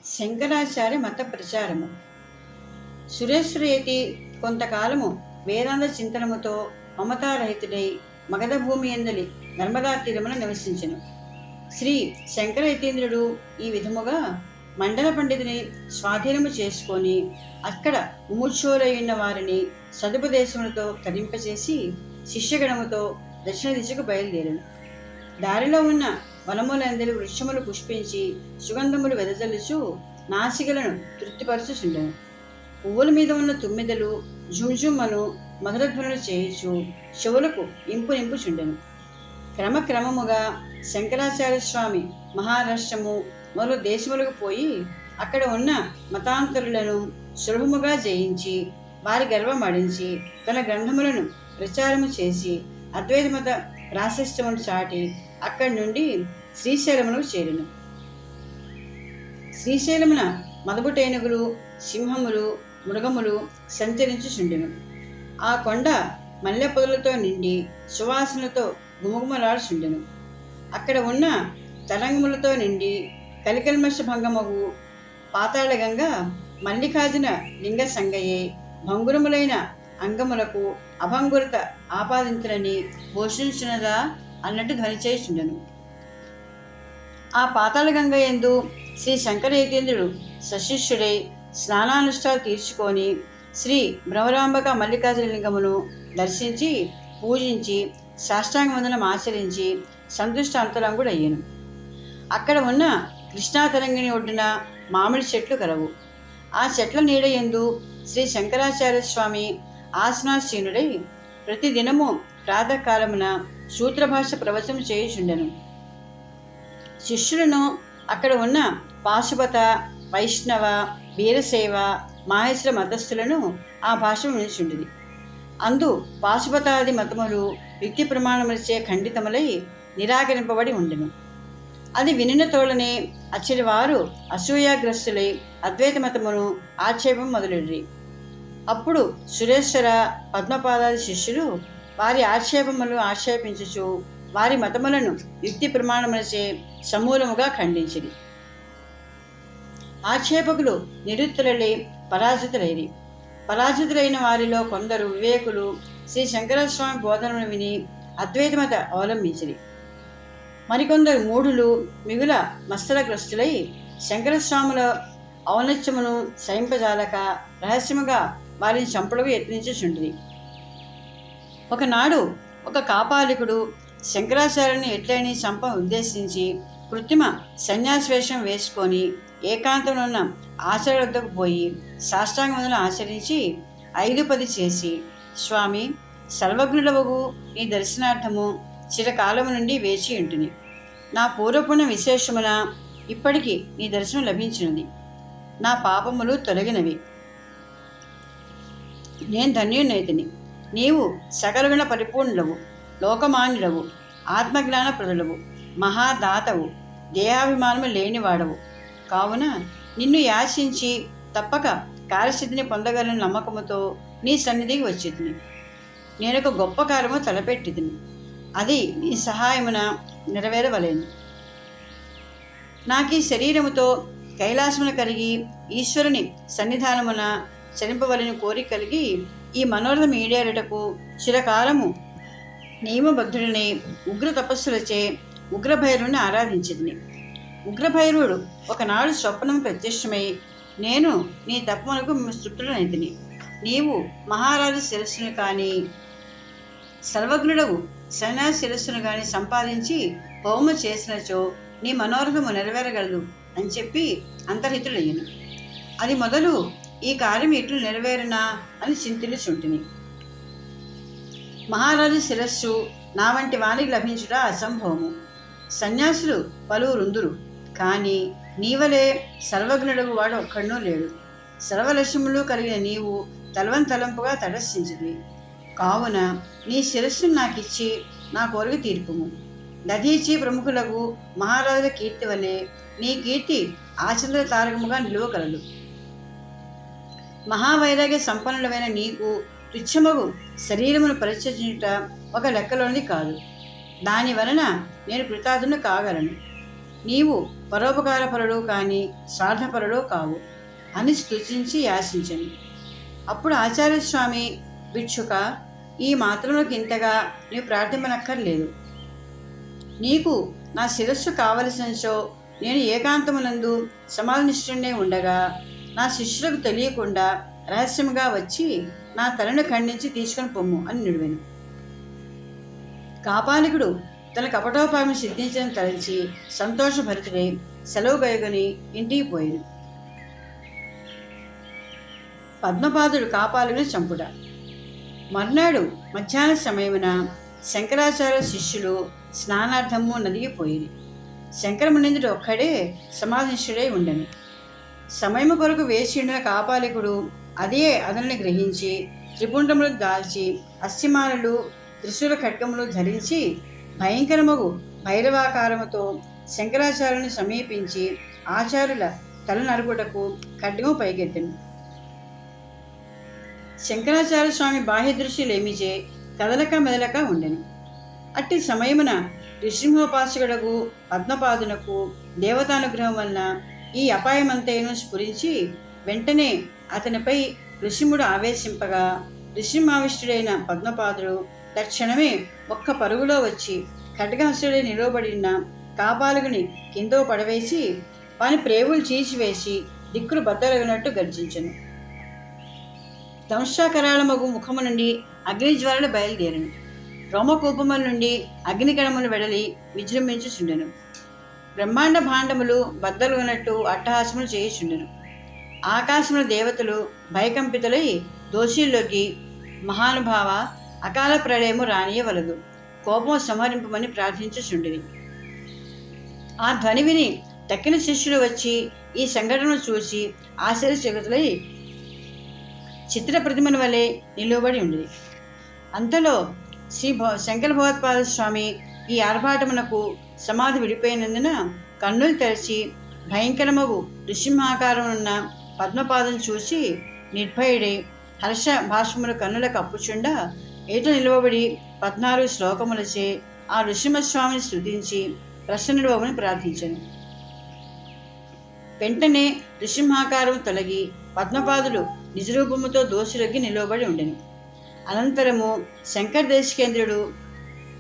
శంకరాచార్య మత ప్రచారము. సురేశ్వరేతి కొంతకాలము వేదాంత చింతనముతో మమతారహితుడై మగధ భూమి ఎందలి నర్మదా తీరమున నివసించెను. శ్రీ శంకరయతీంద్రుడు ఈ విధముగా మండల పండితుని స్వాధీనము చేసుకొని అక్కడ ముముక్షులైన వారిని సదుపదేశములతో తరింపచేసి శిష్యగణముతో దక్షిణ దిశకు బయలుదేరను. దారిలో ఉన్న వనములందరి వృక్షములు పుష్పించి సుగంధములు వెదజల్లుచు నాసికలను తృప్తిపరచుచుండెను. పువ్వుల మీద ఉన్న తుమ్మిదలు జుంజుమ్మను మధురధ్వనులు చేయుచు చెవులకు ఇంపు నింపుచుండెను. క్రమక్రమముగా శంకరాచార్య స్వామి మహారాష్ట్రము మొదలు దేశములకు పోయి అక్కడ ఉన్న మతాంతరులను సులభముగా జయించి వారి గర్వమడించి తన గ్రంథములను ప్రచారము చేసి అద్వైత మత ప్రాశస్త్యమును చాటి అక్కడి నుండి శ్రీశైలమునకు చేరెను. శ్రీశైలమున మదపుటేనుగులు, సింహములు, మృగములు సంచరించుచుండెను. ఆ కొండ మల్లె పొదలతో నిండి సువాసనలతో గుమగుమలాడుచుండెను. అక్కడ ఉన్న తరంగములతో నిండి కలికల్మష భంగమగు పాతాళగంగ మల్లికార్జున లింగ సంగయే భంగురములైన అంగములకు అభంగురత ఆపాదించులని పోషించినదా అన్నట్టు ధ్వని చేయుచుండెను. ఆ పాతాళగంగ యందు శ్రీ శంకరయతీంద్రుడు సశిష్యుడై స్నానానుష్ఠాలు తీర్చుకొని శ్రీ భ్రమరాంబక మల్లికార్జున లింగమును దర్శించి పూజించి సాష్టాంగవందనం ఆచరించి సంతుష్ట అంతరంగుడయ్యను. అక్కడ ఉన్న కృష్ణాతరంగిణి ఒడ్డున మామిడి చెట్లు కలవు. ఆ చెట్ల నీడ యందు శ్రీ శంకరాచార్య స్వామి ఆసనాసీనుడై ప్రతిదినము ప్రాతకాలమున సూత్రభాష ప్రవచనం చేయుచుండెను. శిష్యులను అక్కడ ఉన్న పాశుపత, వైష్ణవ, వీరశైవ, మాహేశ్వర మతస్థులను ఆ భాష వినిచుండేది. అందు పాశుపతాది మతములు యుక్తి ప్రమాణములచే ఖండితములై నిరాకరింపబడి ఉండెను. అది వినిన తోళనే అచ్చడి వారు అసూయాగ్రస్తులై అద్వైత మతమును ఆక్షేపం మొదలెడిరి. అప్పుడు సురేశ్వర, పద్మపాదాది శిష్యులు వారి ఆక్షేపించుచు వారి మతములను యుక్తి ప్రమాణములచే సమూలముగా ఖండించిరి. ఆక్షేపకులు నిరుత్తరులై పరాజితులైన వారిలో కొందరు వివేకులు శ్రీ శంకరస్వామి బోధనను విని అద్వైతమత అవలంబించిరి. మరికొందరు మూఢులు మిగుల మత్సరగ్రస్తులై శంకరస్వాముల ఔన్నత్యమును సహింపజాలక రహస్యముగా వారిని చంపుటకు యత్నించుచుండిరి. ఒకనాడు ఒక కాపాలికుడు శంకరాచార్యుని ఎట్లయినా చంప ఉద్దేశించి కృత్రిమ సన్యాసవేషం వేసుకొని ఏకాంతంలో ఉన్న ఆచార్య వద్దకు పోయి సాష్టాంగవందనం ఆచరించి 5-10 చేసి, స్వామి, సర్వజ్ఞుడవగు నీ దర్శనార్థము చిరకాలము నుండి వేచి ఉంటుని. నా పూర్వపుణ్య విశేషమున ఇప్పటికీ నీ దర్శనం లభించినది. నా పాపములు తొలగినవి. నేను ధన్యునైతిని. నీవు సకలగుణ పరిపూర్ణుడవు, లోకమాన్యుడవు, ఆత్మజ్ఞాన ప్రదులవు, మహాదాతవు, దేహాభిమానము లేనివాడవు. కావున నిన్ను యాచించి తప్పక కార్యసిద్ధిని పొందగలని నమ్మకముతో నీ సన్నిధికి వచ్చితిని. నేనొక గొప్ప కార్యము తలపెట్టితిని. అది నీ సహాయమున నెరవేరవలేను. నాకు ఈ శరీరముతో కైలాసమున కలిగి ఈశ్వరుని సన్నిధానమున చరింపవలని కోరిక కలిగి ఈ మనోరథం ఈడేరుటకు చిరకాలము నియమబద్ధుడిని ఉగ్ర తపస్సులచే ఉగ్రభైరవుని ఆరాధించింది. ఉగ్రభైరవుడు ఒకనాడు స్వప్నం ప్రత్యక్షమై, నేను నీ తపమునకు తృప్తుడనైతిని. నీవు మహారాజు శిరస్సును కానీ సర్వజ్ఞుడవు సన్యాసి శిరస్సును కానీ సంపాదించి హోమ చేసినచో నీ మనోరథము నెరవేరగలదు అని చెప్పి అంతర్హితుడయ్యను. అది మొదలు ఈ కార్యం ఎట్లు నెరవేరునా అని చింతించుచుంటిని. మహారాజు శిరస్సు నా వంటి వానికి లభించుట అసంభవము. సన్యాసులు పలువురుందురు, కానీ నీవలే సర్వజ్ఞుడవు వాడు ఒక్కడనూ లేడు. సర్వలక్ష్యములు కలిగిన నీవు తలవంతలంపుగా తటస్థించింది. కావున నీ శిరస్సును నాకిచ్చి నా కోరిక తీర్పుము. దధీచి ప్రముఖులకు మహారాజుల కీర్తి వలె నీ కీర్తి ఆచంద్ర తారకముగా నిలువగలదు. మహావైరాగ్య సంపన్నుడమైన నీకు తుచ్చమగు శరీరమును పరిచయించుట ఒక లెక్కలోనిది కాదు. దాని వలన నేను కృతార్థును కాగలను. నీవు పరోపకారపరుడు కానీ స్వార్థపరుడు కావు అని స్తుతించి యాచించను. అప్పుడు ఆచార్యస్వామి, భిక్షుక, ఈ మాత్రములకు ఇంతగా నీవు ప్రార్థింపనక్కర్లేదు. నీకు నా శిరస్సు కావలసినచో నేను ఏకాంతమునందు సమాధినిష్ఠుడనే ఉండగా నా శిష్యులకు తెలియకుండా రహస్యముగా వచ్చి నా తలను ఖండించి తీసుకొని పొమ్ము అని నిడివెను. కాపాలికుడు తన కపటోపాయం సిద్ధించని తలంచి సంతోషభరితుడై సెలవు గయగని ఇంటికి పోయాడు. పద్మపాదుడు కాపాలికుని చంపుట. మర్నాడు మధ్యాహ్న సమయమున శంకరాచార్య శిష్యులు స్నానార్థము నదికి పోయింది. శంకరమునిందుడు ఒక్కడే సమాధిష్ఠుడై ఉండెను. సమయము కొరకు వేచిండిన కాపాలికుడు అదే అదనుని గ్రహించి త్రిపుండ్రములు దాల్చి అస్థిమానులు త్రిశూల ఖడ్గములు ధరించి భయంకరమగు భైరవాకారముతో శంకరాచార్యుని సమీపించి ఆచార్యుల తల నరుకుటకు ఖడ్గము పైకెత్తెను. శంకరాచార్య స్వామి బాహ్య దృష్టిలేమిచే కదలక మెదలక ఉండెను. అట్టి సమయమున నృసింహోపాసకుడకు పద్మపాదునకు దేవతానుగ్రహం వలన ఈ అపాయమంతైను స్ఫురించి వెంటనే అతనిపై నృసింహుడు ఆవేశింపగా నృసింహావిష్టుడైన పద్మపాదుడు తక్షణమే ఒక్క పరుగులో వచ్చి ఖడ్గహస్తుడై నిలవబడిన కాపాలికుని కిందో పడవేసి వాని ప్రేవులు చీల్చివేసి దిక్కులు బద్దలగినట్టు గర్జించెను. దంశాకరాళమగు ముఖము నుండి అగ్నిజ్వాలలు బయలుదేరను. రోమకూపముల నుండి అగ్నికణములు వెడలి విజృంభించుచుండెను. బ్రహ్మాండ భాండములు బద్దలుగినట్టు అట్టహాసములు చేయుచుండెను. ఆకాశముల దేవతలు భయకంపితులై దోషుల్లోకి, మహానుభావ, అకాల ప్రళయము రానియవలదు, కోపం సంహరింపమని ప్రార్థించుచుండిరి. ఆ ధ్వని విని తక్కిన శిష్యులు వచ్చి ఈ సంఘటనను చూసి ఆశ్చర్యచకితులై చిత్ర ప్రతిమల వలె నిలువబడి ఉండేది. అంతలో శంకర భగవత్పాద స్వామి ఈ ఆర్భాటమునకు సమాధి విడిపోయినందున కన్నులు తెరిచి భయంకరమగు నృసింహాకారమున్న పద్మపాదం చూసి నిర్భయుడై హర్ష భాష్మములు కన్నుల కప్పుచుండా ఏట నిలువబడి 14 శ్లోకములచే ఆ నృసింహస్వామిని స్తుతించి ప్రసన్నుడవని ప్రార్థించెను. వెంటనే నృసింహాకారం తొలగి పద్మపాదుడు నిజరూపముతో దోషులకి నిలవబడి ఉండెను. అనంతరము శంకరదేశికేంద్రుడు,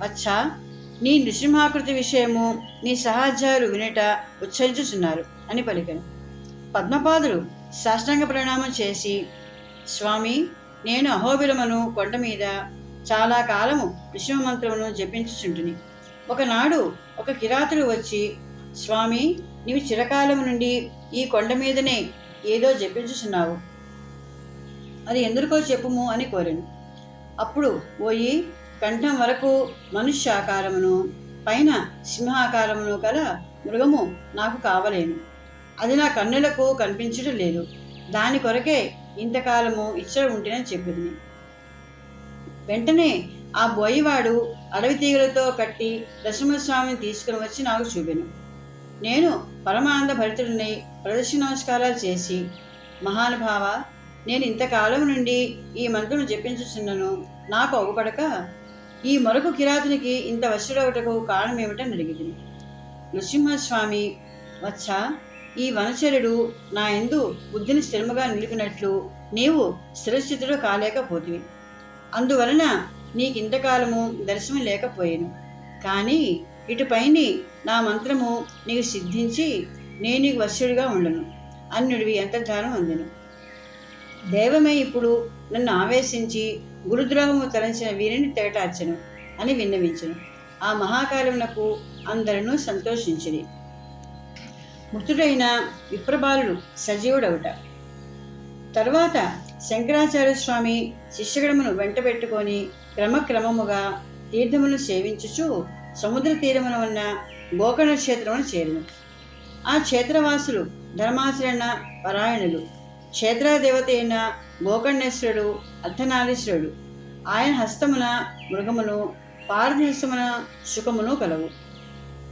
వచ్చా, నీ నృసింహాకృతి విషయము నీ సహాధ్యాయులు వినట ఉచ్చరించుచున్నారు అని పలికెను. పద్మపాదుడు సాష్టాంగ ప్రణామం చేసి, స్వామి, నేను అహోబిలమును కొండ మీద చాలా కాలము నృసింహమంత్రమును జపించుచుంటిని. ఒకనాడు ఒక కిరాతుడు వచ్చి, స్వామి, నీవు చిరకాలము నుండి ఈ కొండ మీదనే ఏదో జపించుచున్నావు, అది ఎందుకో చెప్పుము అని కోరాను. అప్పుడు ఓయి, కంఠం వరకు మనుష్యాకారమును పైన సింహాకారమును గల మృగము నాకు కావలేను. అది నా కన్నులకు కనిపించడం లేదు. దాని కొరకే ఇంతకాలము ఇచ్చట ఉంటేనని చెప్పింది. వెంటనే ఆ బోయివాడు అడవి తీగలతో కట్టి నరసింహస్వామిని తీసుకుని వచ్చి నాకు చూపెను. నేను పరమానంద భరితుడిని ప్రదక్షిణ నమస్కారాలు చేసి, మహానుభావ, నేను ఇంతకాలం నుండి ఈ మంత్రము జపించుచున్నను, నాకు అగుపడక ఈ మరొక కిరాతునికి ఇంత వశుడవుటకు కారణమేమిటని అడిగింది. నృసింహస్వామి, వచ్చా, ఈ వనచరుడు నా యందు బుద్ధిని స్థిరముగా నిలిపినట్లు నీవు స్థిరస్థితుడు కాలేకపోతివి. అందువలన నీకింతకాలము దర్శనం లేకపోయాను. కానీ ఇటుపైని నా మంత్రము నీకు సిద్ధించి నేను నీకు వశ్యుడిగా ఉండను అన్యుడివి అంతర్ధానం అందెను. దైవమే ఇప్పుడు నన్ను ఆవేశించి గురుద్రోహము తలంచిన వీరిని తెగటార్చెను అని విన్నవించెను. ఆ మహాకాలమునకు అందరూ సంతోషించిరి. మృతుడైన విప్రబాలుడు సజీవుడవుట. తరువాత శంకరాచార్య స్వామి శిష్యగణమును వెంట పెట్టుకొని క్రమక్రమముగా తీర్థమును సేవించుచు సముద్ర తీరమున ఉన్న గోకర్ణ క్షేత్రమును చేరును. ఆ క్షేత్రవాసులు ధర్మాచరణ పరాయణులు. క్షేత్రదేవత అయిన గోకర్ణేశ్వరుడు అర్ధనారీశ్వరుడు. ఆయన హస్తమున మృగమును, పార్వతి హస్తమున శుకమును కలవు.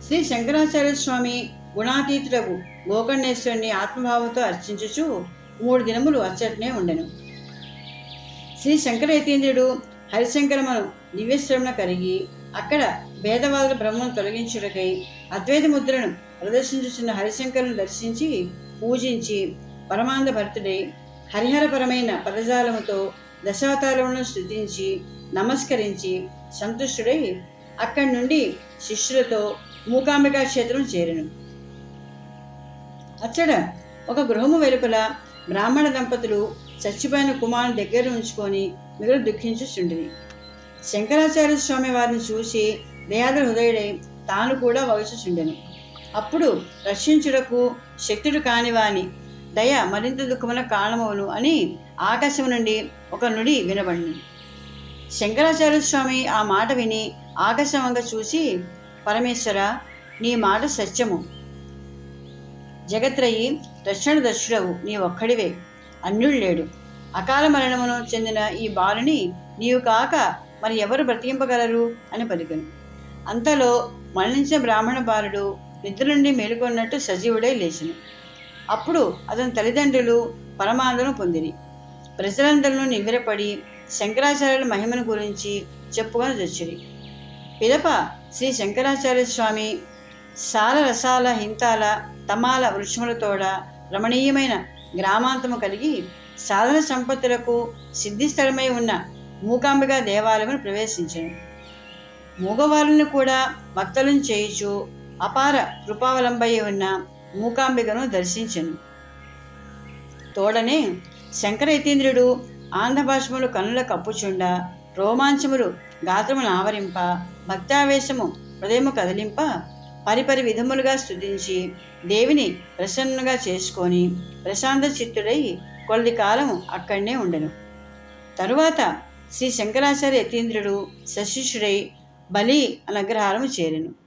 శ్రీ శంకరాచార్య స్వామి గుణాతీతుడకు గోకర్ణేశ్వరుని ఆత్మభావంతో అర్చించుచు 3 దినములు అచ్చటనే ఉండెను. శ్రీ శంకరయతీంద్రుడు హరిశంకరమును దివ్యశ్రమణ కరిగి అక్కడ భేదవాదుల భ్రమను తొలగించుటకై అద్వైత ముద్రను ప్రదర్శించుచున్న హరిశంకరుని దర్శించి పూజించి పరమానంద భరితుడై హరిహరపరమైన పదజాలముతో దశావతారములను స్తుతించి నమస్కరించి సంతుష్టుడై అక్కడి నుండి శిష్యులతో మూకాంబికా క్షేత్రం చేరెను. అచ్చట ఒక గృహము వెలుపల బ్రాహ్మణ దంపతులు చచ్చిపోయిన కుమారుని దగ్గర ఉంచుకొని మిగులు దుఃఖించుచుండిరి. శంకరాచార్య స్వామి వారిని చూసి దయాద్ర హృదయుడై తాను కూడా వగచుచుండెను. అప్పుడు రక్షించుటకు శక్తుడు కానివాని దయ మరింత దుఃఖమున కారణమవును అని ఆకాశం నుండి ఒక నుడి వినబడింది. శంకరాచార్య స్వామి ఆ మాట విని ఆకాశం వంక చూసి, పరమేశ్వర, నీ మాట సత్యము. జగత్రయి రక్షణ దక్షుడవు నీ ఒక్కడివే, అన్యుడు లేడు. అకాల మరణమును చెందిన ఈ బాలుని నీవు కాక మరి ఎవరు బ్రతికింపగలరు అని పలికెను. అంతలో మరణించిన బ్రాహ్మణ బాలుడు నిద్ర నుండి మేలుకొన్నట్టు సజీవుడై లేచెను. అప్పుడు అతని తల్లిదండ్రులు పరమానందము పొందిరి. ప్రజలందరూ నివ్వెరపడి శంకరాచార్యుల మహిమను గురించి చెప్పుకొని తెచ్చిరి. పిదప శ్రీ శంకరాచార్య స్వామి సాల రసాల హింతాల తమాల వృక్షములతోడ రమణీయమైన గ్రామాంతము కలిగి సాధన సంపత్తులకు సిద్ధిస్థలమై ఉన్న మూకాంబికా దేవాలయమును ప్రవేశించాను. మూగవారులను కూడా భక్తులను చేయుచు అపార కృపావలంబయ్య ఉన్న మూకాంబికను దర్శించను. తోడనే శంకర యతీంద్రుడు ఆంధ్రభాషములు కన్నుల కప్పుచుండ, రోమాంచములు గాత్రమును ఆవరింప, భక్తావేశము హృదయము కదిలింప, పరిపరి విధములుగా స్తుతించి దేవిని ప్రసన్నుగా చేసుకొని ప్రశాంత చిత్తుడై కొద్ది కాలము అక్కడనే ఉండెను. తరువాత శ్రీ శంకరాచార్య యతీంద్రుడు సశిష్యుడై బలి అనగ్రహారము చేరెను.